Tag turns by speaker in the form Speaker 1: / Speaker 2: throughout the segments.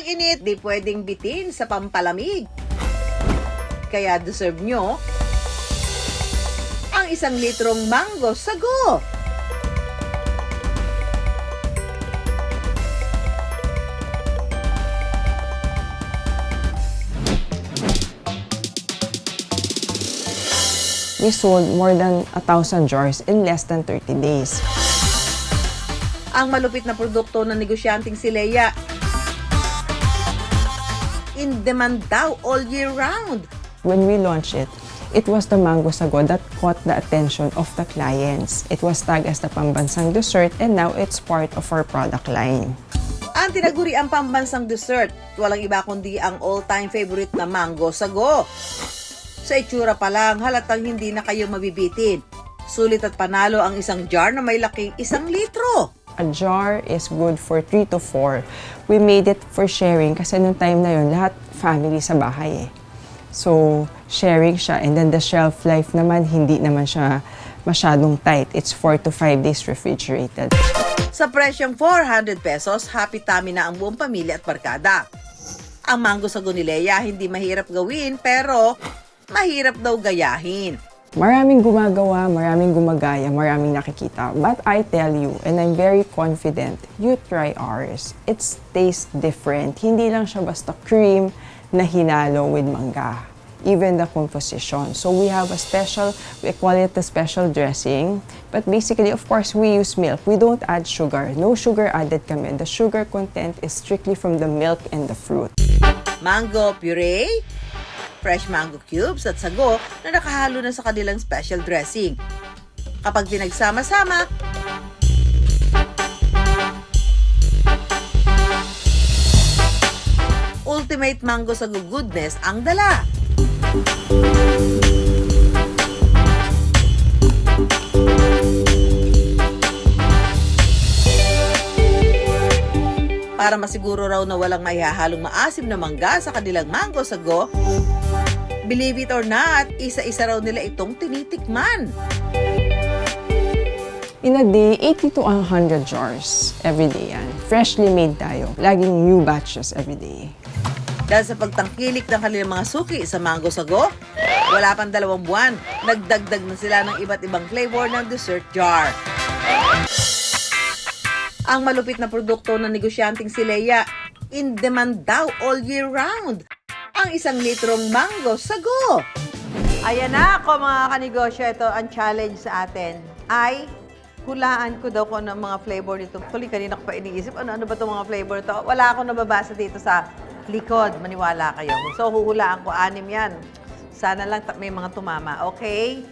Speaker 1: init, di pwedeng bitin sa pampalamig. Kaya deserve nyo ang 1 litrong mango sago.
Speaker 2: We sold more than 1,000 jars in less than 30 days.
Speaker 1: Ang malupit na produkto ng negosyanteng si Leia, in demand daw all year round.
Speaker 2: When we launched it, it was the mango sago that caught the attention of the clients. It was tagged as the pambansang dessert and now it's part of our product line.
Speaker 1: Ang tinaguri ang pambansang dessert, walang iba kundi ang all-time favorite na mango sago. Sa itsura pa lang, halatang hindi na kayo mabibitin. Sulit at panalo ang isang jar na may laking 1 litro.
Speaker 2: A jar is good for 3 to 4. We made it for sharing kasi nung time na yun, lahat family sa bahay eh. So, sharing siya and then the shelf life naman, hindi naman siya masyadong tight. It's 4 to 5 days refrigerated.
Speaker 1: Sa presyong 400 pesos, happy tummy na ang buong pamilya at barkada. Ang mango sago ni Leia hindi mahirap gawin pero mahirap daw gayahin.
Speaker 2: Maraming gumagawa, maraming gumagaya, maraming nakikita. But I tell you, and I'm very confident, you try ours. It tastes different. Hindi lang siya basta cream na hinalo with mangga. Even the composition. So we have a special, we call it the special dressing. But basically, of course, we use milk. We don't add sugar. No sugar added kami. The sugar content is strictly from the milk and the fruit.
Speaker 1: Mango puree, fresh mango cubes at sago na nakahalo na sa kanilang special dressing. Kapag pinagsama-sama, ultimate mango sago goodness ang dala. Para masiguro raw na walang maihahalong maasim na mangga sa kanilang mango sago, believe it or not, isa-isa raw nila itong tinitikman.
Speaker 2: In a day, 80 to 100 jars every day yan. Freshly made tayo. Laging new batches every day.
Speaker 1: Dahil sa pagtangkilik ng kanilang mga suki sa mango sago, wala pang 2 buwan, nagdagdag na sila ng iba't ibang flavor ng dessert jar. Ang malupit na produkto ng negosyanteng si Leia, in demand daw all year round. Ang 1 litrong mango sago. Ayan na ako mga kanegosyo. Ito ang challenge sa atin ay hulaan ko daw kung ano ang mga flavor nito. Tuloy kanina ko pa iniisip, ano ba itong mga flavor ito? Wala akong nababasa dito sa likod. Maniwala kayo. So huhulaan ko, 6 yan. Sana lang may mga tumama. Okay?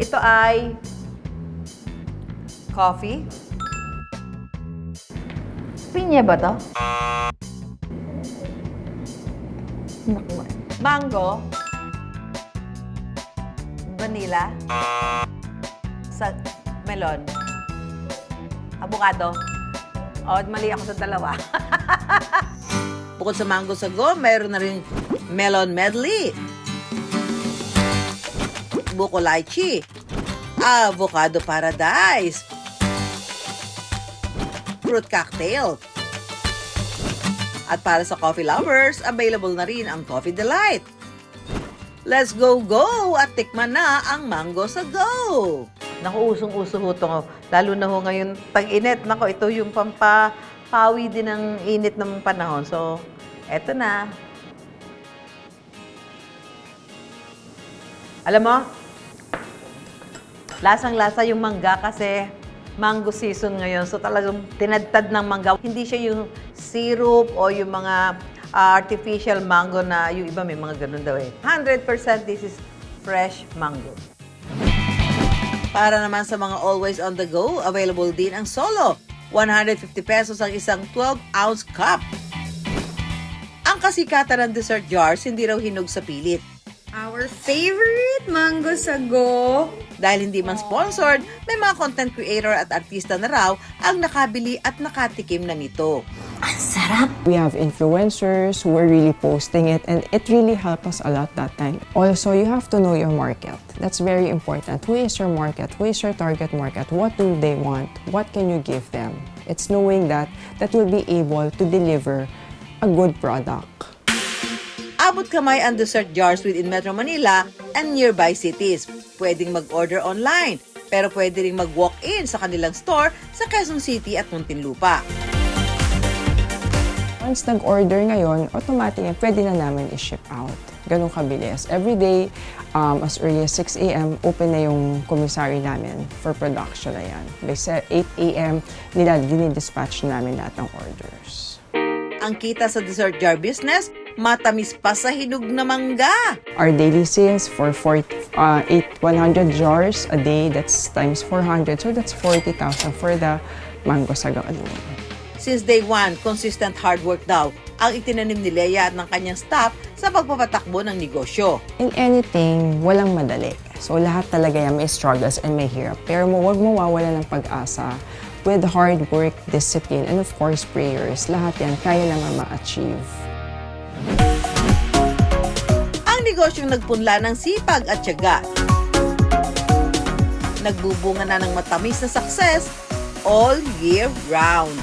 Speaker 1: Ito ay coffee.
Speaker 3: Pinya ba to?
Speaker 1: Mango. Vanilla. Melon. Avocado. O, mali ako sa 2. Bukod sa mango sago, mayroon na rin melon medley. Buko lychee. Avocado paradise. Fruit cocktail. At para sa coffee lovers, available na rin ang Coffee Delight. Let's go at tikman na ang mango sago. Naku, usong-uso ho ito. Lalo na ho ngayon tag-init. Naku, ito yung pampapawi din ng init ng panahon. So, eto na. Alam mo, lasang-lasa yung mangga kasi mango season ngayon. So talagang tinadtad ng mangga. Hindi siya yung syrup o yung mga artificial mango na yung iba may mga ganun daw eh. 100% this is fresh mango. Para naman sa mga always on the go, available din ang Solo. 150 pesos ang isang 12-ounce cup. Ang kasikatan ng dessert jars hindi raw hinog sa pilit.
Speaker 3: Our favorite mango sago.
Speaker 1: Dahil hindi man sponsored, may mga content creator at artista na raw ang nakabili at nakatikim na nito.
Speaker 3: Ang sarap!
Speaker 2: We have influencers who are really posting it and it really helped us a lot that time. Also, you have to know your market. That's very important. Who is your market? Who is your target market? What do they want? What can you give them? It's knowing that we'll be able to deliver a good product.
Speaker 1: Abot kamay ang dessert jars within Metro Manila and nearby cities. Pwedeng mag-order online, pero pwede rin mag-walk-in sa kanilang store sa Quezon City at Muntinlupa.
Speaker 2: Once nag-order ngayon, automatic pwede na namin i-ship out. Ganun kabilis. Every day, as early as 6 a.m., open na yung commissary namin for production na yan. By 8 a.m., dinidispatch namin lahat ng orders.
Speaker 1: Ang kita sa dessert jar business, matamis pa sa hinog na mangga.
Speaker 2: Our daily sales for 100 jars a day, that's times 400. So that's 40,000 for the mango sago alone.
Speaker 1: Since day one, consistent hard work daw ang itinanim ni Lea at ng kanyang staff sa pagpapatakbo ng negosyo.
Speaker 2: In anything, walang madali. So lahat talaga yan may struggles and may hirap. Pero huwag mo mawala ng pag-asa. With hard work, discipline, and of course prayers, lahat yan kaya naman ma-achieve.
Speaker 1: Ang negosyong nagpunla ng sipag at tiyaga. Nagbubunga na ng matamis na success all year round.